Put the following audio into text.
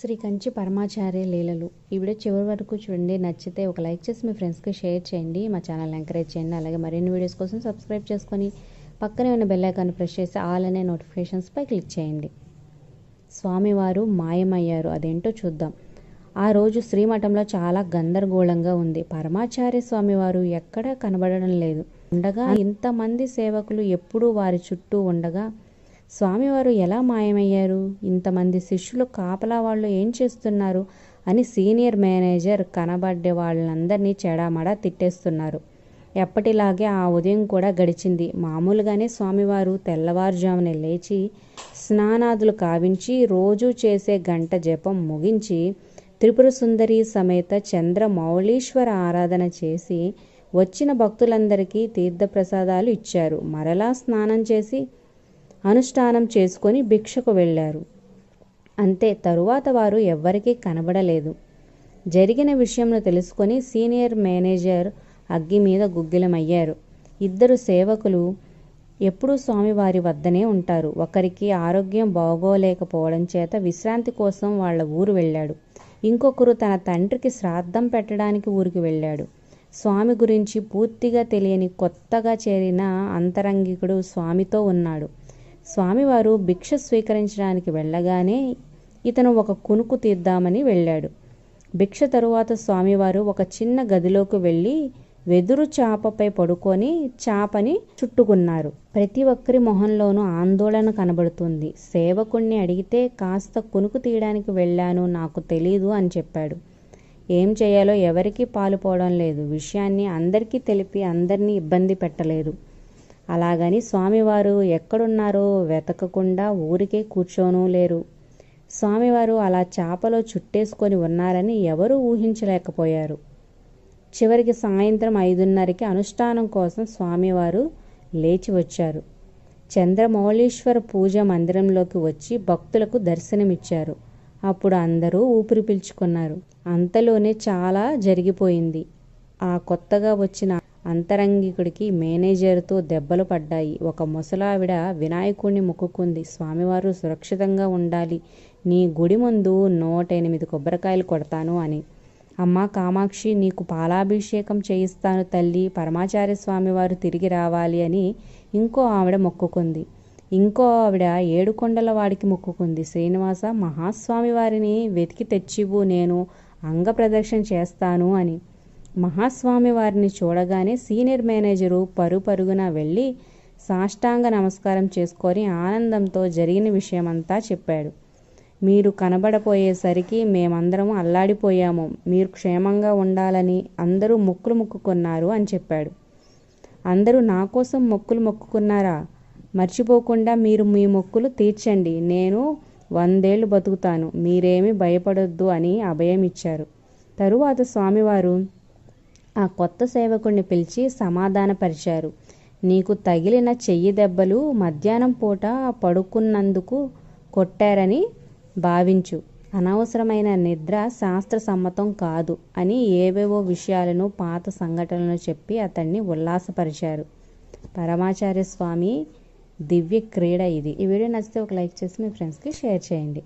శ్రీ కంచి పరమాచార్య లీలలు. ఈ వీడియో చివరి వరకు చూడండి. నచ్చితే ఒక లైక్ చేసి మీ ఫ్రెండ్స్కి షేర్ చేయండి. మా ఛానల్ ఎంకరేజ్ చేయండి. అలాగే మరిన్ని వీడియోస్ కోసం సబ్స్క్రైబ్ చేసుకొని పక్కనే ఉన్న బెల్ ఐకాన్ ప్రెస్ చేసి ఆల్ అనే నోటిఫికేషన్స్పై క్లిక్ చేయండి. స్వామివారు మాయమయ్యారు, అదేంటో చూద్దాం. ఆ రోజు శ్రీమఠంలో చాలా గందరగోళంగా ఉంది. పరమాచార్య స్వామివారు ఎక్కడా కనబడడం లేదు. ఉండగా ఇంతమంది సేవకులు ఎప్పుడూ వారి చుట్టూ ఉండగా స్వామివారు ఎలా మాయమయ్యారు? ఇంతమంది శిష్యులు కాపలా వాళ్ళు ఏం చేస్తున్నారు అని సీనియర్ మేనేజర్ కనబడ్డే వాళ్ళందరినీ చెడామడా తిట్టేస్తున్నారు. ఎప్పటిలాగే ఆ ఉదయం కూడా గడిచింది. మామూలుగానే స్వామివారు తెల్లవారుజామునే లేచి స్నానాదులు కావించి రోజూ చేసే గంట జపం ముగించి త్రిపుర సుందరి సమేత చంద్రమౌళీశ్వర ఆరాధన చేసి వచ్చిన భక్తులందరికీ తీర్థప్రసాదాలు ఇచ్చారు. మరలా స్నానం చేసి అనుష్ఠానం చేసుకొని భిక్షకు వెళ్ళారు. అంతే. తరువాత వారు ఎవ్వరికీ కనబడలేదు. జరిగిన విషయంలో తెలుసుకొని సీనియర్ మేనేజర్ అగ్గి మీద గుగ్గిలమయ్యారు. ఇద్దరు సేవకులు ఎప్పుడూ స్వామివారి వద్దనే ఉంటారు. ఒకరికి ఆరోగ్యం బాగోలేకపోవడం చేత విశ్రాంతి కోసం వాళ్ళ ఊరు వెళ్ళాడు. ఇంకొకరు తన తండ్రికి శ్రాద్ధం పెట్టడానికి ఊరికి వెళ్ళాడు. స్వామి గురించి పూర్తిగా తెలియని కొత్తగా చేరిన అంతరంగికుడు స్వామితో ఉన్నాడు. స్వామివారు భిక్ష స్వీకరించడానికి వెళ్ళగానే ఇతను ఒక కునుకు తీద్దామని వెళ్ళాడు. భిక్ష తరువాత స్వామివారు ఒక చిన్న గదిలోకి వెళ్ళి వెదురు చాపపై పడుకొని చాపని చుట్టుకున్నారు. ప్రతి ఒక్కరి మొహంలోనూ ఆందోళన కనబడుతుంది. సేవకుణ్ణి అడిగితే కాస్త కునుకు తీయడానికి వెళ్ళాను, నాకు తెలీదు అని చెప్పాడు. ఏం చేయాలో ఎవరికీ పాలుపోవడం లేదు. విషయాన్ని అందరికీ తెలిపి అందరినీ ఇబ్బంది పెట్టలేదు. అలాగని స్వామివారు ఎక్కడున్నారో వెతకకుండా ఊరికే కూర్చోనూ లేరు. స్వామివారు అలా చాపలో చుట్టేసుకొని ఉన్నారని ఎవరూ ఊహించలేకపోయారు. చివరికి సాయంత్రం 5:30కి అనుష్ఠానం కోసం స్వామివారు లేచి వచ్చారు. చంద్రమౌళీశ్వర పూజ మందిరంలోకి వచ్చి భక్తులకు దర్శనమిచ్చారు. అప్పుడు అందరూ ఊపిరి పీల్చుకున్నారు. అంతలోనే చాలా జరిగిపోయింది. ఆ కొత్తగా వచ్చిన అంతరంగికుడికి మేనేజర్తో దెబ్బలు పడ్డాయి. ఒక ముసలావిడ వినాయకుడిని మొక్కుకుంది. స్వామివారు సురక్షితంగా ఉండాలి, నీ గుడి ముందు 108 కొబ్బరికాయలు కొడతాను అని. అమ్మా కామాక్షి, నీకు పాలాభిషేకం చేయిస్తాను తల్లి, పరమాచార్య స్వామివారు తిరిగి రావాలి అని ఇంకో ఆవిడ మొక్కుకుంది. ఇంకో ఆవిడ ఏడుకొండల వాడికి మొక్కుకుంది. శ్రీనివాస మహాస్వామివారిని వెతికి తెచ్చివు, నేను అంగ ప్రదక్షిణ చేస్తాను అని. మహాస్వామి వారిని చూడగానే సీనియర్ మేనేజరు పరుగున వెళ్ళి సాష్టాంగ నమస్కారం చేసుకొని ఆనందంతో జరిగిన విషయమంతా చెప్పాడు. మీరు కనబడపోయేసరికి మేమందరం అల్లాడిపోయాము. మీరు క్షేమంగా ఉండాలని అందరూ మొక్కులు మొక్కుకున్నారు అని చెప్పాడు. అందరూ నా కోసం మొక్కులు మొక్కుకున్నారా? మర్చిపోకుండా మీరు మీ మొక్కులు తీర్చండి. నేను 100 ఏళ్ళు బతుకుతాను, మీరేమీ భయపడొద్దు అని అభయం ఇచ్చారు. తరువాత స్వామివారు ఆ కొత్త సేవకుడిని పిలిచి సమాధానపరిచారు. నీకు తగిలిన చెయ్యి దెబ్బలు మధ్యాహ్నం పూట పడుకున్నందుకు కొట్టారని భావించు. అనవసరమైన నిద్ర శాస్త్ర సమ్మతం కాదు అని ఏవేవో విషయాలను పాత సంఘటనలను చెప్పి అతన్ని ఉల్లాసపరిచారు. పరమాచార్య స్వామి దివ్య క్రీడ ఇది. ఈ వీడియో నచ్చితే ఒక లైక్ చేసి మీ ఫ్రెండ్స్కి షేర్ చేయండి.